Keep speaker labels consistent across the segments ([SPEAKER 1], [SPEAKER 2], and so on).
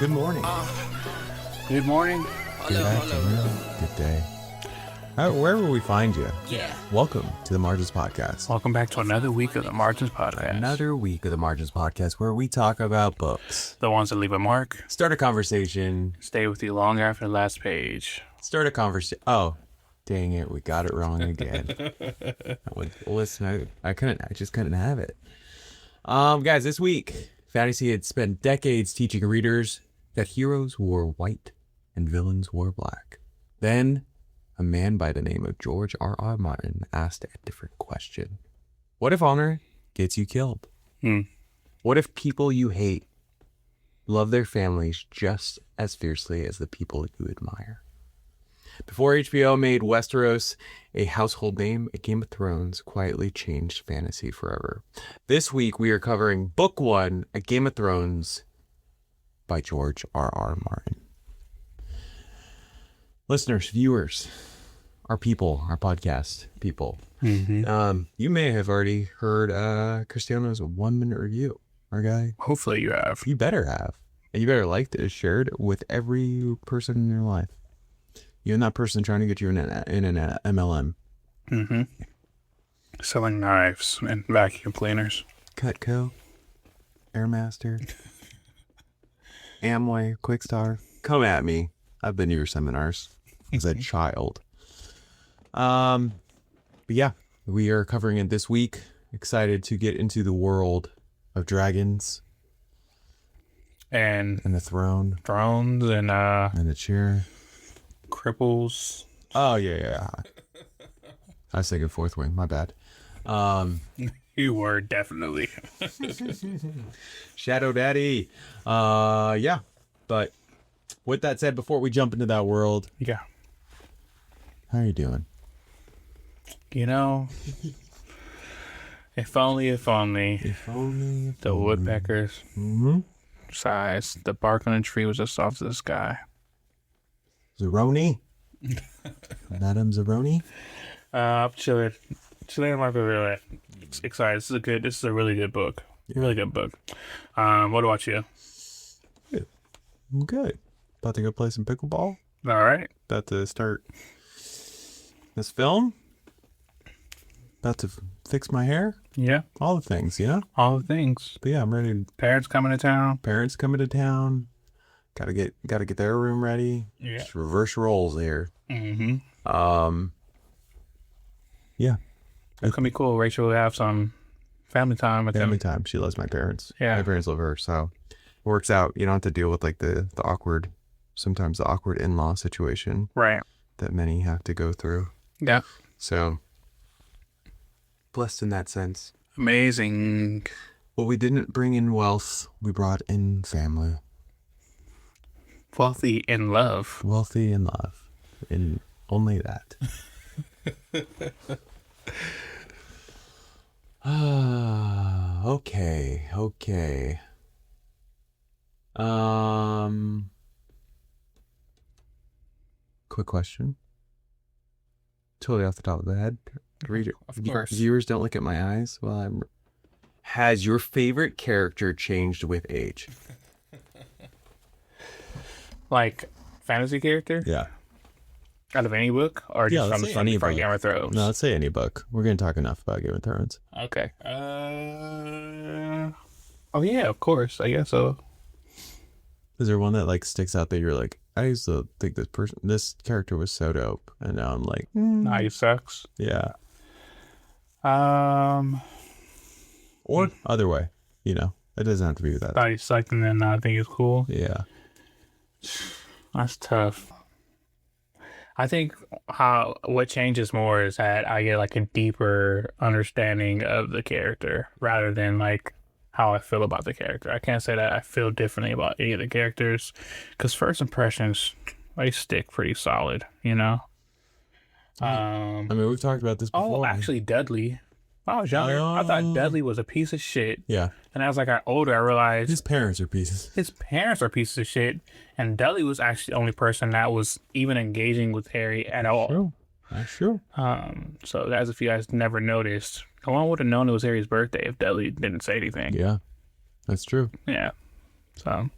[SPEAKER 1] Good morning.
[SPEAKER 2] Good morning.
[SPEAKER 1] Good afternoon. Good day. Wherever we find you.
[SPEAKER 2] Yeah.
[SPEAKER 1] Welcome to the Margins Podcast.
[SPEAKER 2] Welcome back to another week of the Margins Podcast.
[SPEAKER 1] Another week of the Margins Podcast where we talk about books.
[SPEAKER 2] The ones that leave a mark.
[SPEAKER 1] Start a conversation.
[SPEAKER 2] Stay with you long after the last page.
[SPEAKER 1] Start a conversation. Oh, dang it. We got it wrong again. Listen, I just couldn't have it. Guys, this week, Fantasy had spent decades teaching readers that heroes wore white and villains wore black. Then, a man by the name of George R.R. Martin asked a different question. What if honor gets you killed? What if people you hate love their families just as fiercely as the people you admire? Before HBO made Westeros a household name, A Game of Thrones quietly changed fantasy forever. This week we are covering Book 1, A Game of Thrones by George R.R. Martin. Listeners, viewers, our people, our podcast people, you may have already heard Cristiano's 1-minute review, our guy.
[SPEAKER 2] Hopefully you have.
[SPEAKER 1] You better have. And you better like it, share it with every person in your life. You and that person trying to get you in an MLM.
[SPEAKER 2] Selling knives and vacuum cleaners.
[SPEAKER 1] Cutco, Airmaster, Amway, Quickstar. Come at me. I've been to your seminars as a child. But yeah, we are covering it this week. Excited to get into the world of dragons
[SPEAKER 2] And
[SPEAKER 1] and the throne
[SPEAKER 2] drones and
[SPEAKER 1] and the chair.
[SPEAKER 2] cripples.
[SPEAKER 1] Oh yeah. I was thinking Fourth Wing. My bad.
[SPEAKER 2] You were definitely.
[SPEAKER 1] Shadow Daddy. Yeah. But with that said, before we jump into that world,
[SPEAKER 2] Yeah.
[SPEAKER 1] how are you doing?
[SPEAKER 2] You know, if only
[SPEAKER 1] If only.
[SPEAKER 2] the woodpeckers sighs, the bark on the tree was as soft as the sky.
[SPEAKER 1] Zeroni. Madame Zeroni.
[SPEAKER 2] I'm chilling in my really excited. This is a really good book. Really good book. What about you?
[SPEAKER 1] I'm good. About to go play some pickleball.
[SPEAKER 2] All right.
[SPEAKER 1] About to start this film. About to fix my hair.
[SPEAKER 2] Yeah.
[SPEAKER 1] All the things, you know?
[SPEAKER 2] All the things.
[SPEAKER 1] But yeah, I'm ready.
[SPEAKER 2] Parents coming to town.
[SPEAKER 1] Parents coming to town. Gotta get their room ready.
[SPEAKER 2] Yeah.
[SPEAKER 1] Just reverse roles here.
[SPEAKER 2] Mm-hmm.
[SPEAKER 1] Yeah.
[SPEAKER 2] It's gonna be cool. Rachel will have some family time with
[SPEAKER 1] Family
[SPEAKER 2] them.
[SPEAKER 1] time. She loves my parents.
[SPEAKER 2] Yeah.
[SPEAKER 1] My parents love her, so it works out. You don't have to deal with like the awkward, sometimes the awkward in-law situation
[SPEAKER 2] Right.
[SPEAKER 1] that many have to go through.
[SPEAKER 2] Yeah.
[SPEAKER 1] So blessed in that sense.
[SPEAKER 2] Amazing.
[SPEAKER 1] Well, we didn't bring in wealth. We brought in family.
[SPEAKER 2] Wealthy in love.
[SPEAKER 1] Wealthy in love. In only that. Okay. Quick question. Totally off the top of the head. Reader,
[SPEAKER 2] Of course.
[SPEAKER 1] viewers, don't look at my eyes while I'm. Has your favorite character changed with age?
[SPEAKER 2] Like fantasy character
[SPEAKER 1] Yeah.
[SPEAKER 2] out of any book, or
[SPEAKER 1] Yeah,
[SPEAKER 2] just
[SPEAKER 1] let's say any
[SPEAKER 2] from
[SPEAKER 1] book.
[SPEAKER 2] Game of Thrones?
[SPEAKER 1] No, let's say any book. We're going to talk enough about Game of Thrones.
[SPEAKER 2] Okay. Oh yeah, of course. I guess so.
[SPEAKER 1] Is there one that like sticks out that you're like, I used to think this character was so dope, and now I'm like,
[SPEAKER 2] Nah, he sucks.
[SPEAKER 1] yeah.
[SPEAKER 2] Or
[SPEAKER 1] Other way, you know, it doesn't have to be that.
[SPEAKER 2] thought he sucked, and then I think it's cool.
[SPEAKER 1] Yeah.
[SPEAKER 2] That's tough. I think what changes more is that I get like a deeper understanding of the character rather than like how I feel about the character. I can't say that I feel differently about any of the characters because first impressions, they stick pretty solid, you know?
[SPEAKER 1] I mean, we've talked about this before.
[SPEAKER 2] Oh, actually, Dudley. When I was younger, I thought Dudley was a piece of shit.
[SPEAKER 1] Yeah.
[SPEAKER 2] And as I got older, I realized
[SPEAKER 1] His parents are pieces.
[SPEAKER 2] his parents are pieces of shit. And Dudley was actually the only person that was even engaging with Harry at all.
[SPEAKER 1] True. That's true.
[SPEAKER 2] So as if you guys never noticed, no one would have known it was Harry's birthday if Dudley didn't say anything.
[SPEAKER 1] Yeah. That's true.
[SPEAKER 2] Yeah. So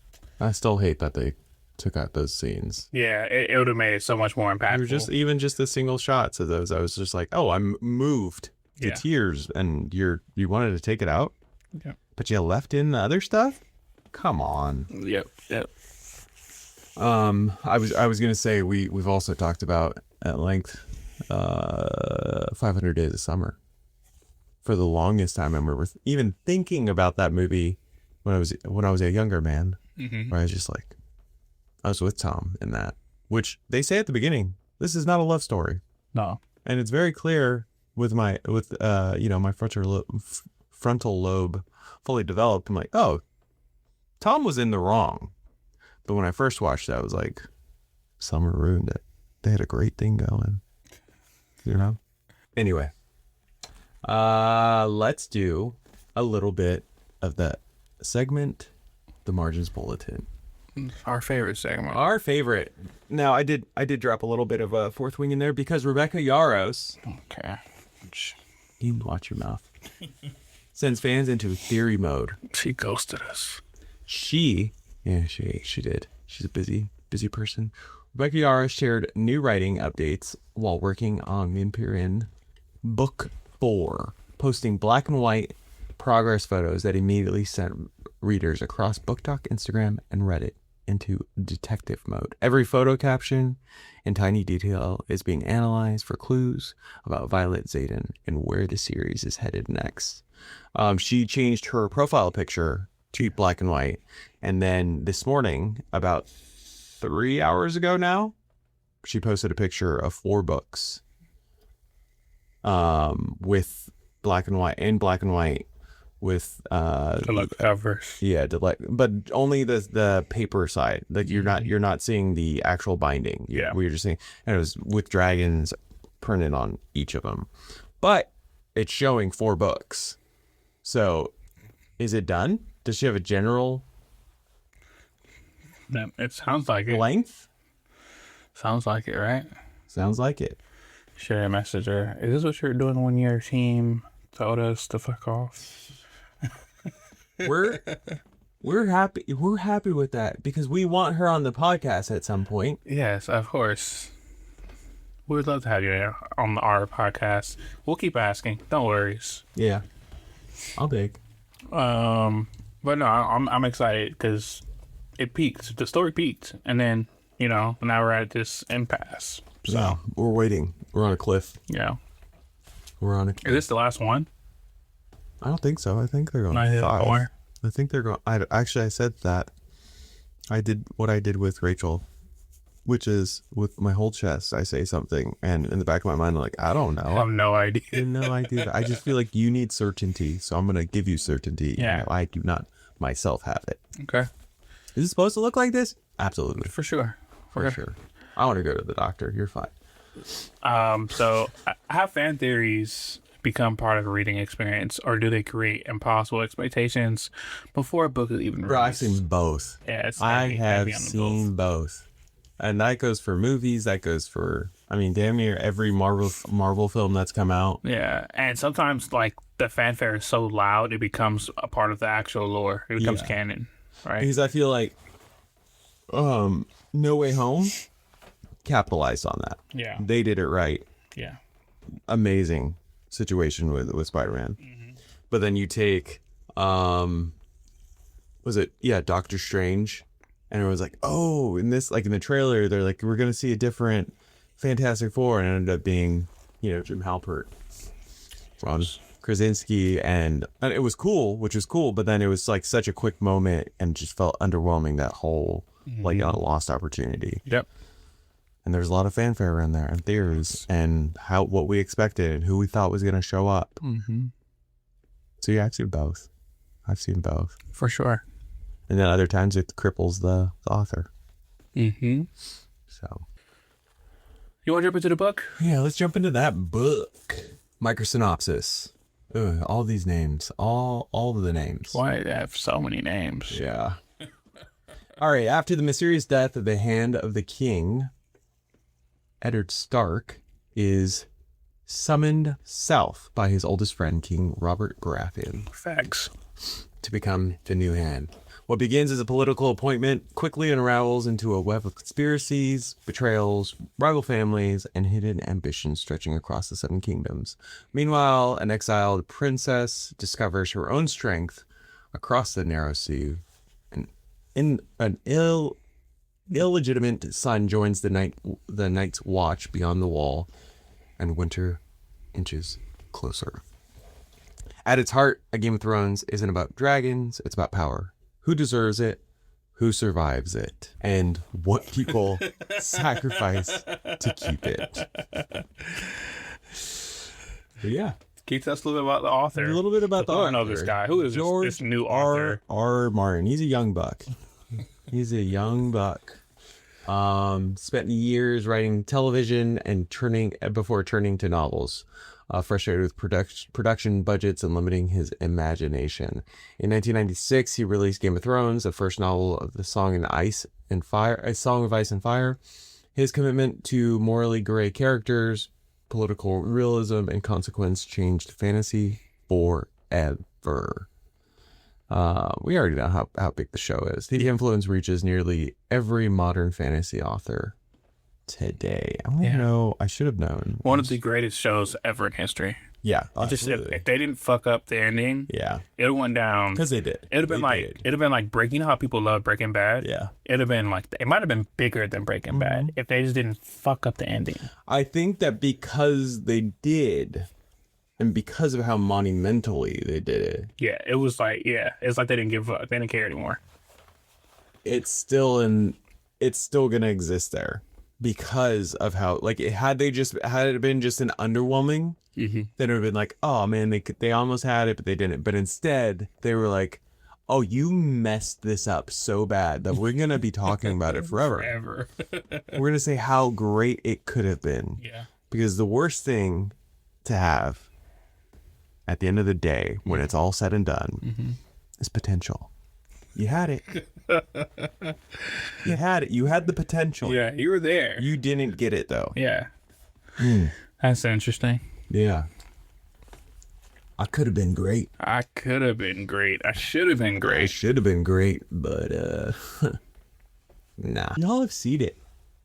[SPEAKER 1] I still hate that they took out those scenes.
[SPEAKER 2] Yeah, it would have made it so much more
[SPEAKER 1] They were
[SPEAKER 2] impactful.
[SPEAKER 1] just the single shots of those. I was just like, oh, I'm moved to
[SPEAKER 2] Yeah.
[SPEAKER 1] tears, and you wanted to take it out,
[SPEAKER 2] Yep.
[SPEAKER 1] but you left in the other stuff. Come on.
[SPEAKER 2] Yep. Yep.
[SPEAKER 1] I was gonna say we've also talked about at length 500 Days of Summer. For the longest time, I remember even thinking about that movie when I was a younger man, where I was just like, I was with Tom in that, which they say at the beginning, this is not a love story,
[SPEAKER 2] No.
[SPEAKER 1] and it's very clear with my frontal lobe fully developed. I'm like, oh, Tom was in the wrong. But when I first watched it, I was like, Summer ruined it. They had a great thing going, Anyway, let's do a little bit of that segment, the Margins Bulletin.
[SPEAKER 2] Our favorite segment.
[SPEAKER 1] Our favorite. Now, I did drop a little bit of a fourth wing in there because Rebecca Yaros,
[SPEAKER 2] Okay.
[SPEAKER 1] you watch your mouth, sends fans into theory mode.
[SPEAKER 2] She ghosted us.
[SPEAKER 1] She did. She's a busy person. Rebecca Yaros shared new writing updates while working on the Empyrean Book 4, posting black and white progress photos that immediately sent readers across BookTok, Instagram, and Reddit into detective mode. Every photo caption in tiny detail is being analyzed for clues about Violet Zayden and where the series is headed next. She changed her profile picture to black and white, and then this morning, about 3 hours ago now, she posted a picture of 4 books with black and white with
[SPEAKER 2] The covers.
[SPEAKER 1] yeah, but only the paper side. Like you're not seeing the actual binding.
[SPEAKER 2] Yeah.
[SPEAKER 1] We're just seeing, and it was with dragons printed on each of them, but it's showing 4 books. So, is it done? Does she have a general
[SPEAKER 2] It sounds like it.
[SPEAKER 1] length?
[SPEAKER 2] Sounds like it, right?
[SPEAKER 1] Sounds like it.
[SPEAKER 2] Should I message her? Is this what you're doing when your team told us to fuck off?
[SPEAKER 1] We're happy with that because we want her on the podcast at some point.
[SPEAKER 2] Yes, of course. We would love to have you on our podcast. We'll keep asking. Don't worry.
[SPEAKER 1] Yeah, I'll dig.
[SPEAKER 2] But no, I'm excited because it peaked. The story peaked, and then now we're at this impasse. So
[SPEAKER 1] So we're waiting. We're on a cliff.
[SPEAKER 2] yeah,
[SPEAKER 1] We're on a.
[SPEAKER 2] is this the last one?
[SPEAKER 1] I don't think so. I think they're going
[SPEAKER 2] I did
[SPEAKER 1] 5.
[SPEAKER 2] more.
[SPEAKER 1] I think they're going. I said that. I did what I did with Rachel, which is with my whole chest. I say something, and in the back of my mind, I'm like, I don't know.
[SPEAKER 2] I have no idea.
[SPEAKER 1] I have no idea. I just feel like you need certainty, so I'm gonna give you certainty.
[SPEAKER 2] Yeah.
[SPEAKER 1] I do not myself have it.
[SPEAKER 2] Okay,
[SPEAKER 1] Is it supposed to look like this? Absolutely,
[SPEAKER 2] for sure.
[SPEAKER 1] for sure. I want to go to the doctor. You're fine.
[SPEAKER 2] So have fan theories become part of a reading experience, or do they create impossible expectations before a book is even
[SPEAKER 1] Bro, I've
[SPEAKER 2] released?
[SPEAKER 1] seen both.
[SPEAKER 2] Yeah, it's
[SPEAKER 1] I
[SPEAKER 2] heavy
[SPEAKER 1] have
[SPEAKER 2] on the
[SPEAKER 1] seen both. And that goes for movies. That goes for, damn near every Marvel film that's come out.
[SPEAKER 2] Yeah, and sometimes like the fanfare is so loud it becomes a part of the actual lore. It becomes
[SPEAKER 1] Yeah.
[SPEAKER 2] canon, right?
[SPEAKER 1] Because I feel like No Way Home capitalized on that.
[SPEAKER 2] Yeah,
[SPEAKER 1] They did it right.
[SPEAKER 2] yeah,
[SPEAKER 1] Amazing situation with Spider-Man. But then you take Doctor Strange, and everyone's like, oh, in the trailer they're like, we're gonna see a different Fantastic Four, and it ended up being Jim Halpert, Ron Krasinski, and it was cool, which was cool, but then it was like such a quick moment and just felt underwhelming, that whole like a lost opportunity.
[SPEAKER 2] yep.
[SPEAKER 1] And there's a lot of fanfare around there and theories and what we expected and who we thought was going to show up.
[SPEAKER 2] Mm-hmm.
[SPEAKER 1] So yeah, I've seen both.
[SPEAKER 2] For sure.
[SPEAKER 1] And then other times it cripples the author.
[SPEAKER 2] Mm-hmm.
[SPEAKER 1] So
[SPEAKER 2] You want to jump into the book?
[SPEAKER 1] yeah, let's jump into that book. Microsynopsis. Ugh, all these names, all of the names.
[SPEAKER 2] Why do they have so many names?
[SPEAKER 1] Yeah. All right. After the mysterious death of the Hand of the King, Eddard Stark is summoned south by his oldest friend, King Robert Graffin,
[SPEAKER 2] Facts.
[SPEAKER 1] to become the new hand. What begins as a political appointment quickly unravels into a web of conspiracies, betrayals, rival families, and hidden ambitions stretching across the Seven Kingdoms. Meanwhile, an exiled princess discovers her own strength across the narrow sea, and in an illegitimate son joins the night's watch beyond the wall, and winter inches closer. At its heart, A Game of Thrones isn't about dragons, it's about power. Who deserves it, who survives it, and what people sacrifice to keep it. But yeah.
[SPEAKER 2] Can you tell us a little bit about the author?
[SPEAKER 1] A little bit about the author.
[SPEAKER 2] I know this guy. Who is
[SPEAKER 1] George
[SPEAKER 2] this new author?
[SPEAKER 1] R. Martin. He's a young buck. He's a young buck. Spent years writing television and before turning to novels. Frustrated with production budgets and limiting his imagination. In 1996, he released Game of Thrones, the first novel of the Song of Ice and Fire. His commitment to morally gray characters, political realism, and consequence changed fantasy forever. We already know how big the show is. The influence reaches nearly every modern fantasy author today. I should have known.
[SPEAKER 2] One of the greatest shows ever in history.
[SPEAKER 1] Yeah,
[SPEAKER 2] Just if they didn't fuck up the ending, it went down.
[SPEAKER 1] Because they did.
[SPEAKER 2] It'd have been like Breaking. You know how people love Breaking Bad?
[SPEAKER 1] Yeah.
[SPEAKER 2] It'd have been like, it might have been bigger than Breaking Bad if they just didn't fuck up the ending.
[SPEAKER 1] I think that because they did, and because of how monumentally they did it,
[SPEAKER 2] It's like they didn't give up. They didn't care anymore.
[SPEAKER 1] it's still gonna exist there because of how, like, had it been just an underwhelming, then it would have been like, oh man, they almost had it, but they didn't. But instead, they were like, oh, you messed this up so bad that we're gonna be talking about it forever. We're gonna say how great it could have been.
[SPEAKER 2] Yeah.
[SPEAKER 1] Because the worst thing to have at the end of the day, when it's all said and done, is potential. You had it. You had it. You had the potential.
[SPEAKER 2] Yeah, you were there.
[SPEAKER 1] You didn't get it, though.
[SPEAKER 2] Yeah. That's interesting.
[SPEAKER 1] Yeah. I could have been great.
[SPEAKER 2] I could have been great. I should have been
[SPEAKER 1] I
[SPEAKER 2] great.
[SPEAKER 1] should have been great, but, nah. Y'all have seen it.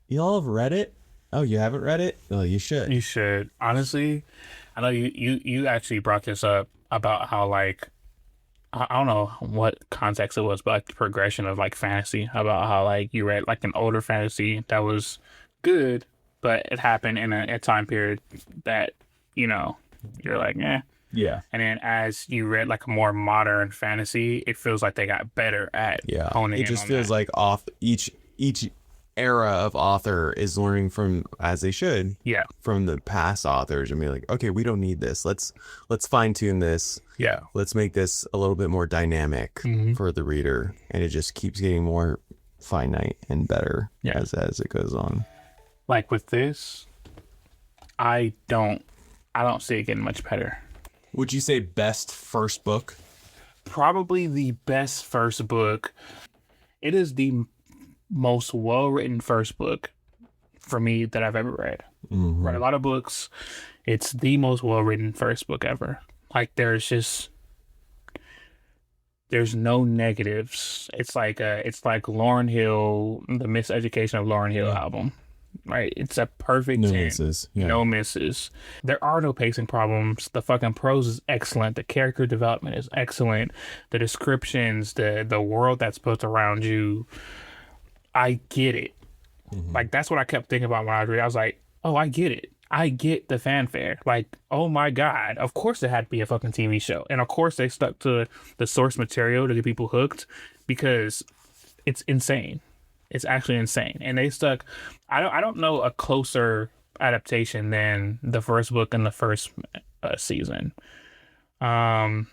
[SPEAKER 1] Y'all have read it? Oh, you haven't read it? Oh, you should.
[SPEAKER 2] You should. Honestly, I know you actually brought this up about how, like, I don't know what context it was, but like the progression of like fantasy, about how like you read like an older fantasy that was good, but it happened in a time period that, you're like, eh.
[SPEAKER 1] Yeah.
[SPEAKER 2] And then as you read like a more modern fantasy, it feels like they got better at honing in.
[SPEAKER 1] It just
[SPEAKER 2] on
[SPEAKER 1] feels
[SPEAKER 2] that.
[SPEAKER 1] like each era of author is learning from, as they should, from the past authors, and be like, okay, we don't need this. Let's fine tune this.
[SPEAKER 2] Yeah.
[SPEAKER 1] Let's make this a little bit more dynamic for the reader, and it just keeps getting more finite and better as it goes on.
[SPEAKER 2] Like with this, I don't see it getting much better.
[SPEAKER 1] Would you say best first book?
[SPEAKER 2] Probably the best first book. It is the most well-written first book for me that I've ever read. Read a lot of books. It's the most well-written first book ever. Like there's no negatives. It's like Lauryn Hill, the Miseducation of Lauryn Hill album. Right? It's a perfect 10.
[SPEAKER 1] Misses. Yeah.
[SPEAKER 2] No misses. There are no pacing problems. The fucking prose is excellent. The character development is excellent. The descriptions, the world that's built around you, I get it. Like, that's what I kept thinking about when I was reading. I was like, oh, I get it. I get the fanfare. Like, oh my God. Of course it had to be a fucking TV show. And of course they stuck to the source material to get people hooked, because it's insane. It's actually insane. And they stuck, I don't know a closer adaptation than the first book and the first season. I'm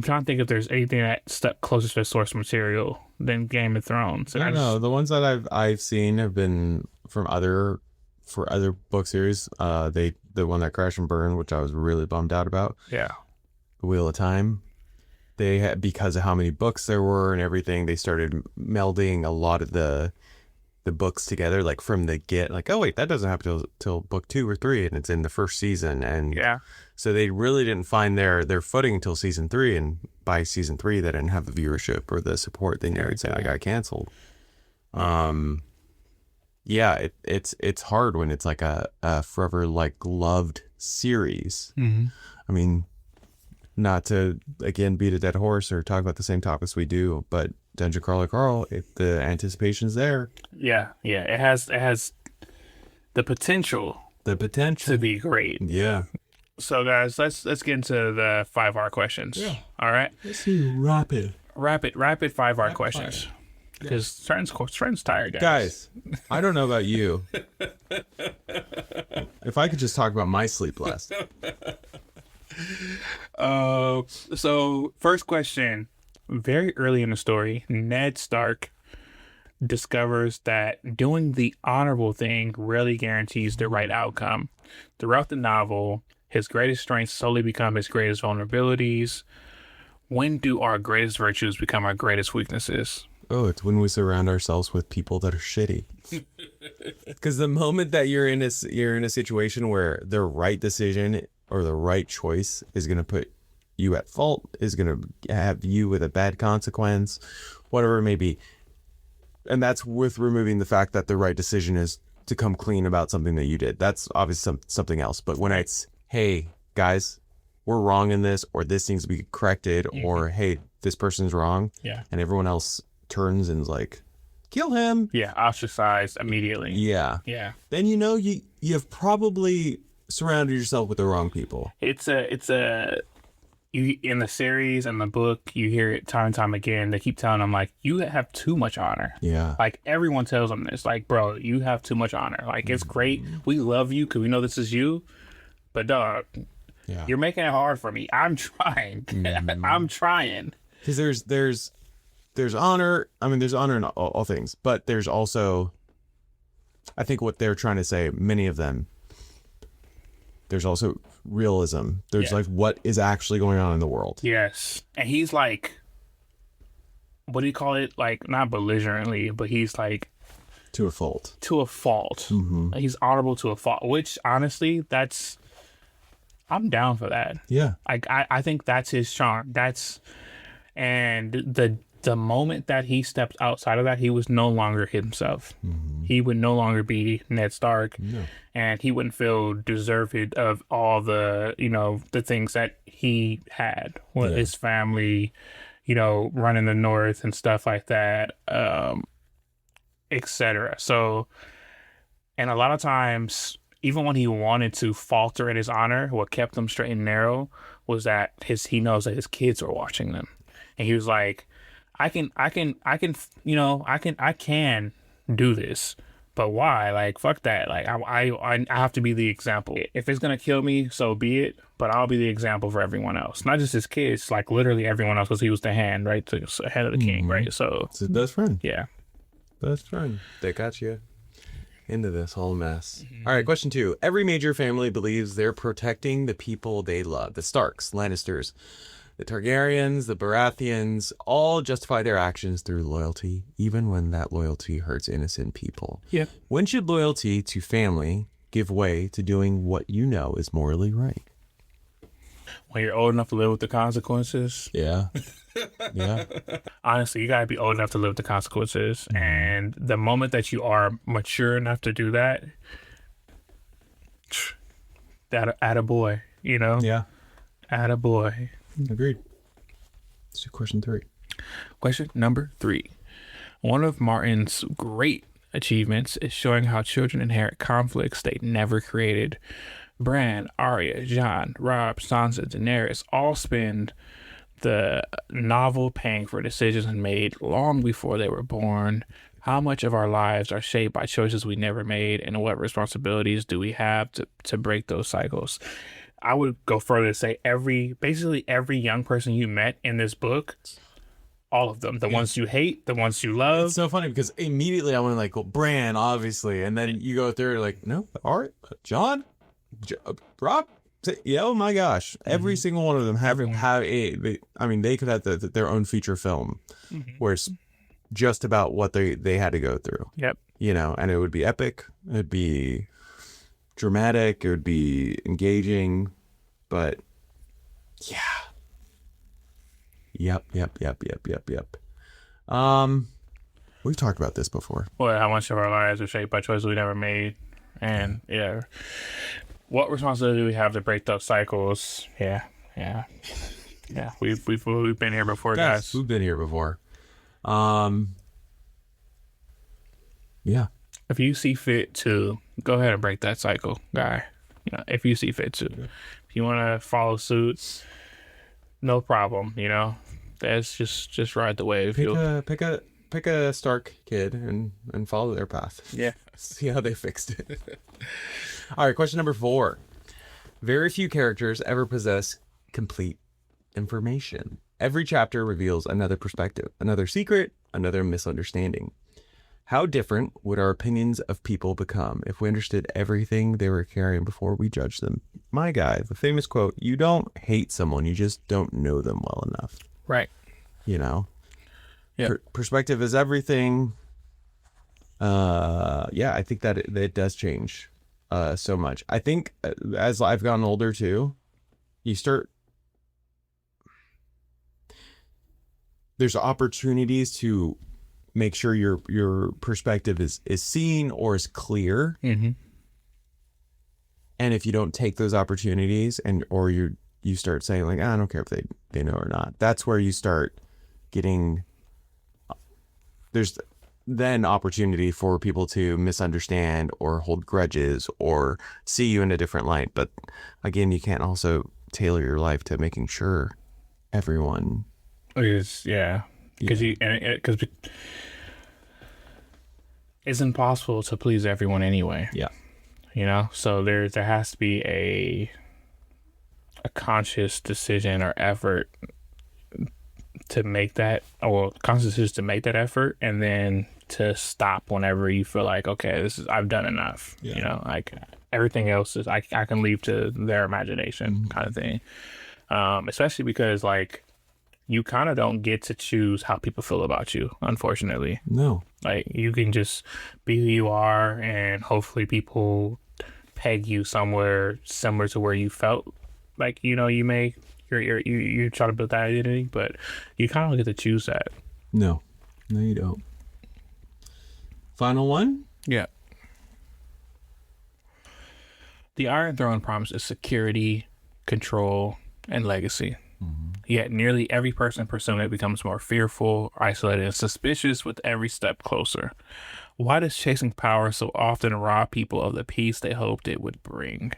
[SPEAKER 2] trying to think if there's anything that stuck closer to the source material than Game of Thrones.
[SPEAKER 1] I don't know. The ones that I've seen have been from other book series. The one that crashed and burned, which I was really bummed out about.
[SPEAKER 2] Yeah.
[SPEAKER 1] The Wheel of Time. They had, because of how many books there were and everything, they started melding a lot of the the books together, like from the get, like, oh wait, that doesn't happen till book 2 or 3, and it's in the first season, and
[SPEAKER 2] Yeah.
[SPEAKER 1] so they really didn't find their footing until season 3, and by season 3 they didn't have the viewership or the support. They never say I got canceled. Yeah, it's hard when it's like a forever like loved series.
[SPEAKER 2] Mm-hmm.
[SPEAKER 1] I mean, not to again beat a dead horse or talk about the same topics we do, but Dungeon Crawler Carl, if the anticipation's there,
[SPEAKER 2] Yeah. It has the potential to be great.
[SPEAKER 1] Yeah.
[SPEAKER 2] So guys, let's get into the 5R questions.
[SPEAKER 1] Yeah.
[SPEAKER 2] All right.
[SPEAKER 1] Let's do rapid
[SPEAKER 2] 5R questions. Because Trent's tired,
[SPEAKER 1] guys. I don't know about you. If I could just talk about my sleep last.
[SPEAKER 2] So first question. Very early in the story, Ned Stark discovers that doing the honorable thing rarely guarantees the right outcome. Throughout the novel, his greatest strengths slowly become his greatest vulnerabilities. When do our greatest virtues become our greatest weaknesses?
[SPEAKER 1] Oh, it's when we surround ourselves with people that are shitty. Because the moment that you're in a situation where the right decision or the right choice is going to put you at fault, is going to have you with a bad consequence, whatever it may be. And that's with removing the fact that the right decision is to come clean about something that you did. That's obviously something else. But when it's, hey, guys, we're wrong in this, or this needs to be corrected, or hey, this person's wrong.
[SPEAKER 2] Yeah.
[SPEAKER 1] And everyone else turns and is like, kill him.
[SPEAKER 2] Yeah, ostracized immediately.
[SPEAKER 1] Yeah.
[SPEAKER 2] Yeah.
[SPEAKER 1] Then you've probably surrounded yourself with the wrong people.
[SPEAKER 2] It's you in the series and the book, you hear it time and time again. They keep telling them like, you have too much honor.
[SPEAKER 1] Yeah.
[SPEAKER 2] Like everyone tells them this, like, bro, you have too much honor. Like it's great. We love you because we know this is you, but dog, you're making it hard for me. I'm trying. I'm trying.
[SPEAKER 1] Because there's honor. I mean, there's honor in all things, but there's also, I think what they're trying to say, many of them, there's also realism. There's like what is actually going on in the world.
[SPEAKER 2] Yes. And he's like, what do you call it? Like, not belligerently, but he's like,
[SPEAKER 1] to a fault.
[SPEAKER 2] To a fault.
[SPEAKER 1] Mm-hmm.
[SPEAKER 2] He's honorable to a fault, which honestly, I'm down for that.
[SPEAKER 1] Yeah.
[SPEAKER 2] I think that's his charm. And the moment that he stepped outside of that, he was no longer himself. Mm-hmm. He would no longer be Ned Stark. No. And he wouldn't feel deserved of all the, the things that he had with his family, running the North and stuff like that, etc. So, and a lot of times, even when he wanted to falter in his honor, what kept him straight and narrow was that he knows that his kids are watching them. And he was like, I can do this, but why? Like, fuck that. Like, I have to be the example. If it's gonna kill me, so be it. But I'll be the example for everyone else, not just his kids, like literally everyone else, because he was the hand, right, the head of the king, right? So
[SPEAKER 1] it's his best friend.
[SPEAKER 2] Yeah,
[SPEAKER 1] best friend. They got you into this whole mess. Mm-hmm. All right, question 2. Every major family believes they're protecting the people they love. The Starks, Lannisters, the Targaryens, the Baratheons, all justify their actions through loyalty, even when that loyalty hurts innocent people.
[SPEAKER 2] Yeah.
[SPEAKER 1] When should loyalty to family give way to doing what you know is morally right?
[SPEAKER 2] When you're old enough to live with the consequences.
[SPEAKER 1] Yeah. Yeah.
[SPEAKER 2] Honestly, you gotta be old enough to live with the consequences. Mm-hmm. And the moment that you are mature enough to do that, attaboy,
[SPEAKER 1] Yeah.
[SPEAKER 2] Attaboy.
[SPEAKER 1] Agreed. Let's do question 3.
[SPEAKER 2] Question number 3. One of Martin's great achievements is showing how children inherit conflicts they never created. Bran, Arya, Jon, Robb, Sansa, Daenerys all spend the novel paying for decisions made long before they were born. How much of our lives are shaped by choices we never made, and what responsibilities do we have to break those cycles? I would go further to say basically every young person you met in this book, all of them, the ones you hate, the ones you love.
[SPEAKER 1] It's so funny because immediately I went like, well, Bran, obviously. And then you go through like, no, Art, John, Robb. Yeah, oh my gosh. Every single one of them have they could have their own feature film where it's just about what they had to go through.
[SPEAKER 2] Yep.
[SPEAKER 1] and it would be epic. It'd be dramatic. It would be engaging. But yeah. Yep. We've talked about this before.
[SPEAKER 2] Well, how much of our lives are shaped by choices we never made, and what responsibility do we have to break those cycles? Yeah. We've been here before, guys.
[SPEAKER 1] We've been here before. Yeah.
[SPEAKER 2] If you see fit to go ahead and break that cycle, guy. If you see fit to, if you want to follow suit, no problem. That's just ride the wave.
[SPEAKER 1] Pick a Stark kid and follow their path.
[SPEAKER 2] Yeah.
[SPEAKER 1] See how they fixed it. All right, question number 4. Very few characters ever possess complete information. Every chapter reveals another perspective, another secret, another misunderstanding. How different would our opinions of people become if we understood everything they were carrying before we judged them? My guy, the famous quote, you don't hate someone, you just don't know them well enough.
[SPEAKER 2] Right.
[SPEAKER 1] Yeah. Perspective is everything. I think that it does change so much. I think as I've gotten older too, there's opportunities to make sure your perspective is seen or is clear.
[SPEAKER 2] Mm-hmm.
[SPEAKER 1] And if you don't take those opportunities or you start saying like, I don't care if they know or not, that's where you start getting, there's then opportunity for people to misunderstand or hold grudges or see you in a different light. But again, you can't also tailor your life to making sure everyone
[SPEAKER 2] because it's impossible to please everyone anyway.
[SPEAKER 1] Yeah.
[SPEAKER 2] So there has to be a conscious decision or effort to make that, or conscious decision to make that effort, and then to stop whenever you feel like, okay, I've done enough.
[SPEAKER 1] Yeah.
[SPEAKER 2] Like everything else is I can leave to their imagination, kind of thing. Especially because like you kind of don't get to choose how people feel about you, unfortunately.
[SPEAKER 1] No.
[SPEAKER 2] Like you can just be who you are, and hopefully people peg you somewhere similar to where you felt like you try to build that identity, but you kind of don't get to choose that.
[SPEAKER 1] No, you don't. Final one?
[SPEAKER 2] Yeah. The Iron Throne promises security, control, and legacy. Mm-hmm. Yet nearly every person pursuing it becomes more fearful, isolated, and suspicious with every step closer. Why does chasing power so often rob people of the peace they hoped it would bring?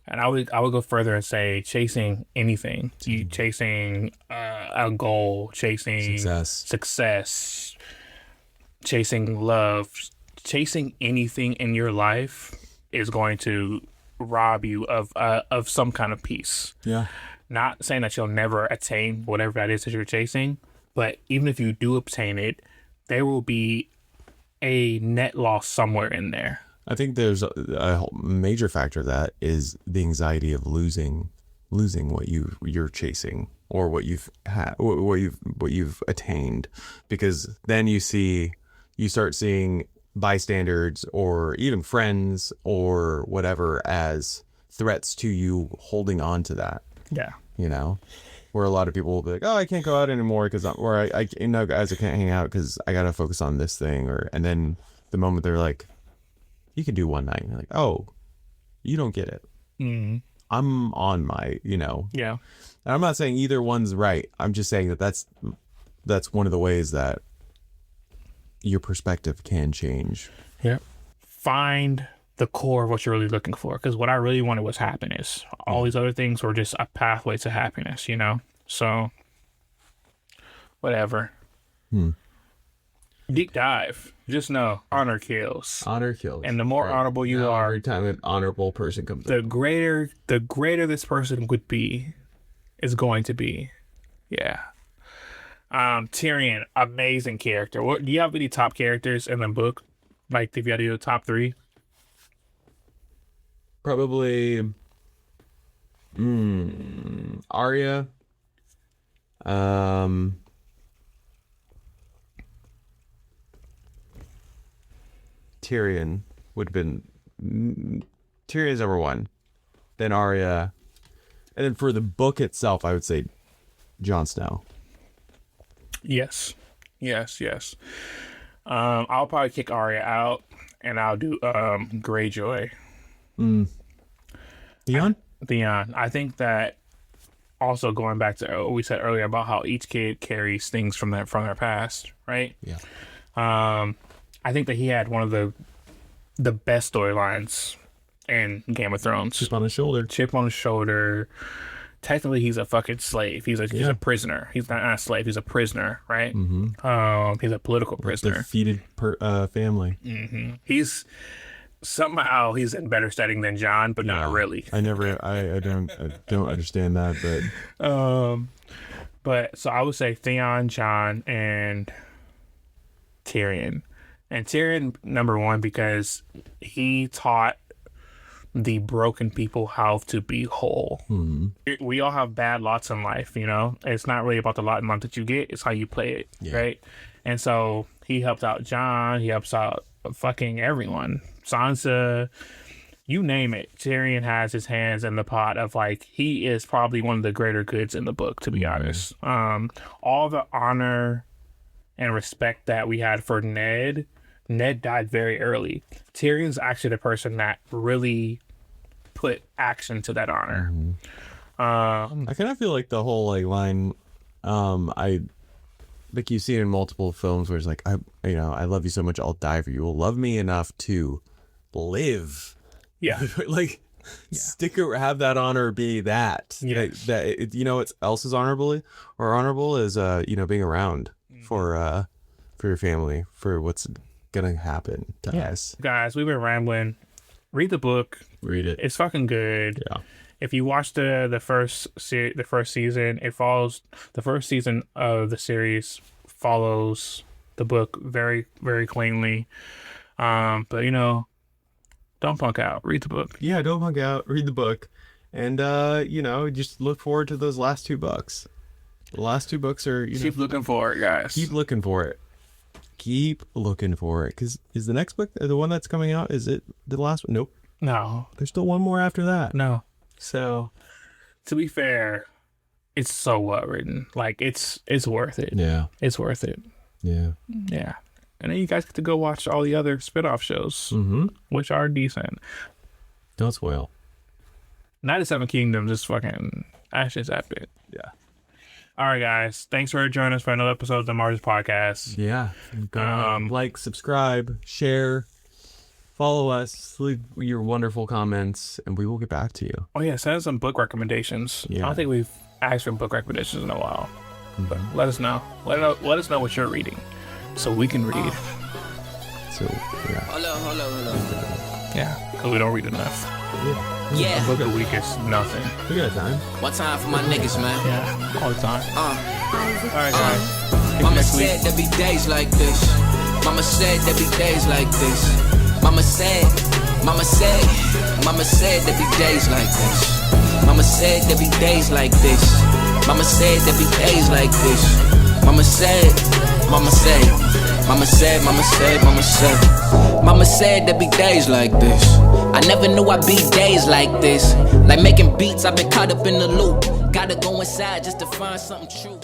[SPEAKER 2] And I would go further and say chasing anything. You chasing a goal, chasing success, chasing love, chasing anything in your life is going to rob you of some kind of peace.
[SPEAKER 1] Yeah.
[SPEAKER 2] Not saying that you'll never attain whatever that is that you're chasing, but even if you do obtain it, there will be a net loss somewhere in there.
[SPEAKER 1] I think there's a major factor of that is the anxiety of losing what you're chasing or what you've attained, because then you start seeing bystanders or even friends or whatever as threats to you holding on to that.
[SPEAKER 2] Yeah.
[SPEAKER 1] Where a lot of people will be like, oh, I can't go out anymore guys, I can't hang out because I gotta focus on this thing, and then the moment they're like, you can do one night, and you're like, oh, you don't get it.
[SPEAKER 2] Mm-hmm.
[SPEAKER 1] I'm on my,
[SPEAKER 2] Yeah.
[SPEAKER 1] And I'm not saying either one's right. I'm just saying that's one of the ways that your perspective can change.
[SPEAKER 2] Yeah. Find the core of what you're really looking for, because what I really wanted was happiness. All these other things were just a pathway to happiness, So, whatever. Deep dive. Just know, honor kills.
[SPEAKER 1] Honor kills.
[SPEAKER 2] And the more honorable you are,
[SPEAKER 1] every time an honorable person comes
[SPEAKER 2] the greater this person would be, is going to be. Yeah. Tyrion, amazing character. Do you have any top characters in the book? Like, if you had to do the top 3?
[SPEAKER 1] Probably Arya. Tyrion would have been Tyrion's number one, then Arya, and then for the book itself, I would say Jon Snow.
[SPEAKER 2] Yes. I'll probably kick Arya out, and I'll do Greyjoy.
[SPEAKER 1] Theon?
[SPEAKER 2] I think that also going back to what we said earlier about how each kid carries things from their past, right?
[SPEAKER 1] Yeah.
[SPEAKER 2] I think that he had one of the best storylines in Game of Thrones.
[SPEAKER 1] Chip on his shoulder.
[SPEAKER 2] Chip on his shoulder. Technically, he's a fucking slave. He's a prisoner. He's not a slave. He's a prisoner, right? Mm-hmm. He's a political prisoner.
[SPEAKER 1] Defeated family.
[SPEAKER 2] Mm-hmm. He's in better setting than Jon, but not really.
[SPEAKER 1] I don't understand that,
[SPEAKER 2] but so I would say Theon, Jon, and Tyrion. And Tyrion, number one, because he taught the broken people how to be whole. Mm-hmm. We all have bad lots in life, you know? It's not really about the lot in life that you get, it's how you play it, right? And so he helps out Jon, he helps out fucking everyone. Sansa, you name it. Tyrion has his hands in the pot of, like, he is probably one of the greater goods in the book, to be honest. All the honor and respect that we had for Ned died very early. Tyrion's actually the person that really put action to that honor.
[SPEAKER 1] I kind of feel like the whole line, I like you see it in multiple films where it's like, I love you so much, I'll die for you. Will love me enough to live.
[SPEAKER 2] Yeah.
[SPEAKER 1] Stick or have that honor be that.
[SPEAKER 2] Yeah.
[SPEAKER 1] What else is honorable is being around for your family, for what's gonna happen to us.
[SPEAKER 2] Guys, we've been rambling. Read the book.
[SPEAKER 1] Read it.
[SPEAKER 2] It's fucking good.
[SPEAKER 1] Yeah.
[SPEAKER 2] If you watch the first season, it follows the first season of the series follows the book very, very cleanly. But don't punk out. Read the book.
[SPEAKER 1] Yeah, don't punk out. Read the book, and just look forward to those last 2 books. The last 2 books are
[SPEAKER 2] keep looking for it, guys.
[SPEAKER 1] Keep looking for it. Because is the next book the one that's coming out? Is it the last one? Nope.
[SPEAKER 2] No.
[SPEAKER 1] There's still one more after that.
[SPEAKER 2] No. So, to be fair, it's so well written. Like, it's worth it.
[SPEAKER 1] Yeah.
[SPEAKER 2] It's worth it.
[SPEAKER 1] Yeah.
[SPEAKER 2] Yeah. And then you guys get to go watch all the other spinoff shows, which are decent.
[SPEAKER 1] Don't spoil.
[SPEAKER 2] Night of Seven Kingdoms is fucking Ash's epic.
[SPEAKER 1] Yeah.
[SPEAKER 2] All right, guys. Thanks for joining us for another episode of the Martyrs Podcast.
[SPEAKER 1] Yeah. Like, subscribe, share, follow us, leave your wonderful comments, and we will get back to you.
[SPEAKER 2] Oh, yeah. Send us some book recommendations. Yeah. I don't think we've asked for book recommendations in a while. But let us know. Let us know what you're reading so we can read.
[SPEAKER 1] So, yeah.
[SPEAKER 3] Hold up.
[SPEAKER 2] Yeah, because we don't read enough.
[SPEAKER 3] Yeah.
[SPEAKER 2] A book a week is nothing.
[SPEAKER 1] We got time.
[SPEAKER 3] One time for my niggas, man.
[SPEAKER 2] Yeah, all the time. All right, guys.
[SPEAKER 3] Mama said there be days like this. Mama said there be days like this. Mama said there be days like this. Mama said there be days like this. Mama said there be days like this. Mama said there be days like this. I never knew I'd be days like this. Like making beats, I've been caught up in the loop. Gotta go inside just to find something true.